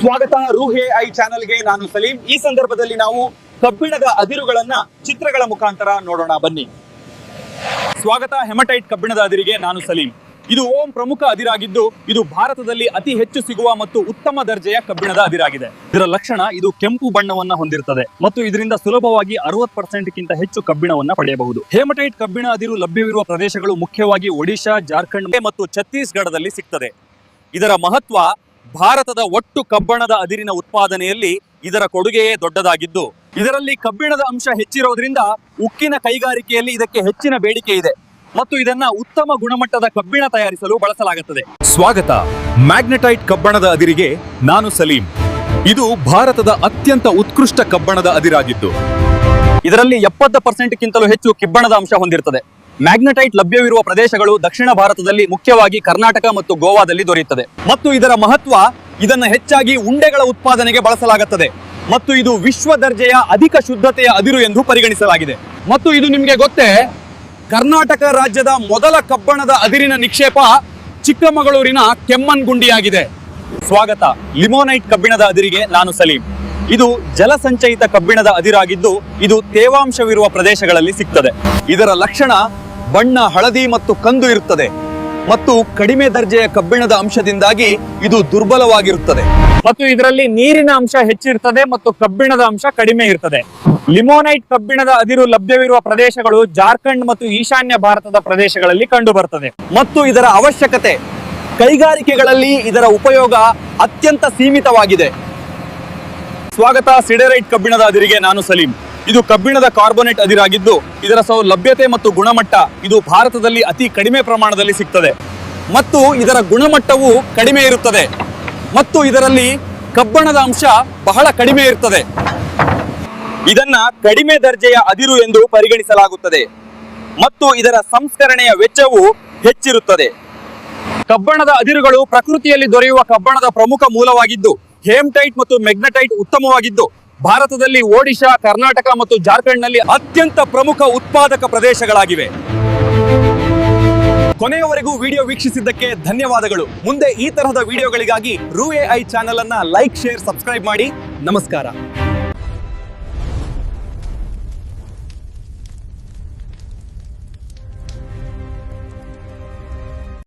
ಸ್ವಾಗತ ರೂಹೆ ಐ ಚಾನೆಲ್ಗೆ. ನಾನು ಸಲೀಂ. ಈ ಸಂದರ್ಭದಲ್ಲಿ ನಾವು ಕಬ್ಬಿಣದ ಅದಿರುಗಳನ್ನ ಚಿತ್ರಗಳ ಮುಖಾಂತರ ನೋಡೋಣ ಬನ್ನಿ. ಸ್ವಾಗತ ಹೆಮಟೈಟ್ ಕಬ್ಬಿಣದ ಅದಿರಿಗೆ. ನಾನು ಸಲೀಂ. ಇದು ಓಂ ಪ್ರಮುಖ ಅದಿರಾಗಿದ್ದು ಇದು ಭಾರತದಲ್ಲಿ ಅತಿ ಹೆಚ್ಚು ಸಿಗುವ ಮತ್ತು ಉತ್ತಮ ದರ್ಜೆಯ ಕಬ್ಬಿಣದ ಅದಿರಾಗಿದೆ. ಇದರ ಲಕ್ಷಣ ಇದು ಕೆಂಪು ಬಣ್ಣವನ್ನ ಹೊಂದಿರುತ್ತದೆ ಮತ್ತು ಇದರಿಂದ ಸುಲಭವಾಗಿ 60%ಕ್ಕಿಂತ ಹೆಚ್ಚು ಕಬ್ಬಿಣವನ್ನ ಪಡೆಯಬಹುದು. ಹೇಮಟೈಟ್ ಕಬ್ಬಿಣ ಅದಿರು ಲಭ್ಯವಿರುವ ಪ್ರದೇಶಗಳು ಮುಖ್ಯವಾಗಿ ಒಡಿಶಾ, ಜಾರ್ಖಂಡ್ ಮತ್ತು ಛತ್ತೀಸ್ಗಢದಲ್ಲಿ ಸಿಗ್ತದೆ. ಇದರ ಮಹತ್ವ ಭಾರತದ ಒಟ್ಟು ಕಬ್ಬಣದ ಅದಿರಿನ ಉತ್ಪಾದನೆಯಲ್ಲಿ ಇದರ ಕೊಡುಗೆಯೇ ದೊಡ್ಡದಾಗಿದ್ದು, ಇದರಲ್ಲಿ ಕಬ್ಬಿಣದ ಅಂಶ ಹೆಚ್ಚಿರೋದ್ರಿಂದ ಉಕ್ಕಿನ ಕೈಗಾರಿಕೆಯಲ್ಲಿ ಇದಕ್ಕೆ ಹೆಚ್ಚಿನ ಬೇಡಿಕೆ ಇದೆ ಮತ್ತು ಇದನ್ನ ಉತ್ತಮ ಗುಣಮಟ್ಟದ ಕಬ್ಬಿಣ ತಯಾರಿಸಲು ಬಳಸಲಾಗುತ್ತದೆ. ಸ್ವಾಗತ ಮ್ಯಾಗ್ನೆಟೈಟ್ ಕಬ್ಬಣದ ಅದಿರಿಗೆ. ನಾನು ಸಲೀಂ. ಇದು ಭಾರತದ ಅತ್ಯಂತ ಉತ್ಕೃಷ್ಟ ಕಬ್ಬಣದ ಅದಿರಾಗಿದ್ದು ಇದರಲ್ಲಿ 70%ಕ್ಕಿಂತಲೂ ಹೆಚ್ಚು ಕಬ್ಬಿಣದ ಅಂಶ ಹೊಂದಿರುತ್ತದೆ. ಮ್ಯಾಗ್ನೆಟೈಟ್ ಲಭ್ಯವಿರುವ ಪ್ರದೇಶಗಳು ದಕ್ಷಿಣ ಭಾರತದಲ್ಲಿ ಮುಖ್ಯವಾಗಿ ಕರ್ನಾಟಕ ಮತ್ತು ಗೋವಾದಲ್ಲಿ ದೊರೆಯುತ್ತದೆ ಮತ್ತು ಇದರ ಮಹತ್ವ ಇದನ್ನು ಹೆಚ್ಚಾಗಿ ಉಂಡೆಗಳ ಉತ್ಪಾದನೆಗೆ ಬಳಸಲಾಗುತ್ತದೆ ಮತ್ತು ಇದು ವಿಶ್ವ ದರ್ಜೆಯ ಅಧಿಕ ಶುದ್ಧತೆಯ ಅದಿರು ಎಂದು ಪರಿಗಣಿಸಲಾಗಿದೆ. ಮತ್ತು ಇದು ನಿಮಗೆ ಗೊತ್ತೇ, ಕರ್ನಾಟಕ ರಾಜ್ಯದ ಮೊದಲ ಕಬ್ಬಣದ ಅದಿರಿನ ನಿಕ್ಷೇಪ ಚಿಕ್ಕಮಗಳೂರಿನ ಕೆಮ್ಮನ್ಗುಂಡಿಯಾಗಿದೆ. ಸ್ವಾಗತ ಲಿಮೋನೈಟ್ ಕಬ್ಬಿಣದ ಅದಿರಿಗೆ. ನಾನು ಸಲೀಂ. ಇದು ಜಲಸಂಚಯಿತ ಕಬ್ಬಿಣದ ಅದಿರಾಗಿದ್ದು ಇದು ತೇವಾಂಶವಿರುವ ಪ್ರದೇಶಗಳಲ್ಲಿ ಸಿಗ್ತದೆ. ಇದರ ಲಕ್ಷಣ ಬಣ್ಣ ಹಳದಿ ಮತ್ತು ಕಂದು ಇರುತ್ತದೆ ಮತ್ತು ಕಡಿಮೆ ದರ್ಜೆಯ ಕಬ್ಬಿಣದ ಅಂಶದಿಂದಾಗಿ ಇದು ದುರ್ಬಲವಾಗಿರುತ್ತದೆ ಮತ್ತು ಇದರಲ್ಲಿ ನೀರಿನ ಅಂಶ ಹೆಚ್ಚಿರುತ್ತದೆ ಮತ್ತು ಕಬ್ಬಿಣದ ಅಂಶ ಕಡಿಮೆ ಇರುತ್ತದೆ. ಲಿಮೋನೈಟ್ ಕಬ್ಬಿಣದ ಅದಿರು ಲಭ್ಯವಿರುವ ಪ್ರದೇಶಗಳು ಜಾರ್ಖಂಡ್ ಮತ್ತು ಈಶಾನ್ಯ ಭಾರತದ ಪ್ರದೇಶಗಳಲ್ಲಿ ಕಂಡು ಬರುತ್ತದೆ ಮತ್ತು ಇದರ ಅವಶ್ಯಕತೆ ಕೈಗಾರಿಕೆಗಳಲ್ಲಿ ಇದರ ಉಪಯೋಗ ಅತ್ಯಂತ ಸೀಮಿತವಾಗಿದೆ. ಸ್ವಾಗತ ಸಿಡೆರೈಟ್ ಕಬ್ಬಿಣದ ಅದಿರಿಗೆ. ನಾನು ಸಲೀಂ. ಇದು ಕಬ್ಬಿಣದ ಕಾರ್ಬೋನೇಟ್ ಅದಿರಾಗಿದ್ದು ಇದರ ಲಭ್ಯತೆ ಮತ್ತು ಗುಣಮಟ್ಟ ಇದು ಭಾರತದಲ್ಲಿ ಅತಿ ಕಡಿಮೆ ಪ್ರಮಾಣದಲ್ಲಿ ಸಿಗ್ತದೆ ಮತ್ತು ಇದರ ಗುಣಮಟ್ಟವು ಕಡಿಮೆ ಇರುತ್ತದೆ ಮತ್ತು ಇದರಲ್ಲಿ ಕಬ್ಬಣದ ಅಂಶ ಬಹಳ ಕಡಿಮೆ ಇರುತ್ತದೆ. ಇದನ್ನ ಕಡಿಮೆ ದರ್ಜೆಯ ಅದಿರು ಎಂದು ಪರಿಗಣಿಸಲಾಗುತ್ತದೆ ಮತ್ತು ಇದರ ಸಂಸ್ಕರಣೆಯ ವೆಚ್ಚವು ಹೆಚ್ಚಿರುತ್ತದೆ. ಕಬ್ಬಣದ ಅದಿರುಗಳು ಪ್ರಕೃತಿಯಲ್ಲಿ ದೊರೆಯುವ ಕಬ್ಬಣದ ಪ್ರಮುಖ ಮೂಲವಾಗಿದ್ದು ಹೇಮಟೈಟ್ ಮತ್ತು ಮ್ಯಾಗ್ನೆಟೈಟ್ ಉತ್ತಮವಾಗಿದ್ದು ಭಾರತದಲ್ಲಿ ಒಡಿಶಾ, ಕರ್ನಾಟಕ ಮತ್ತು ಜಾರ್ಖಂಡ್ನಲ್ಲಿ ಅತ್ಯಂತ ಪ್ರಮುಖ ಉತ್ಪಾದಕ ಪ್ರದೇಶಗಳಾಗಿವೆ. ಕೊನೆಯವರೆಗೂ ವಿಡಿಯೋ ವೀಕ್ಷಿಸಿದ್ದಕ್ಕೆ ಧನ್ಯವಾದಗಳು. ಮುಂದೆ ಈ ತರಹದ ವಿಡಿಯೋಗಳಿಗಾಗಿ ರೂಹೆ ಐ ಚಾನೆಲ್ ಅನ್ನ ಲೈಕ್, ಶೇರ್, ಸಬ್ಸ್ಕ್ರೈಬ್ ಮಾಡಿ. ನಮಸ್ಕಾರ.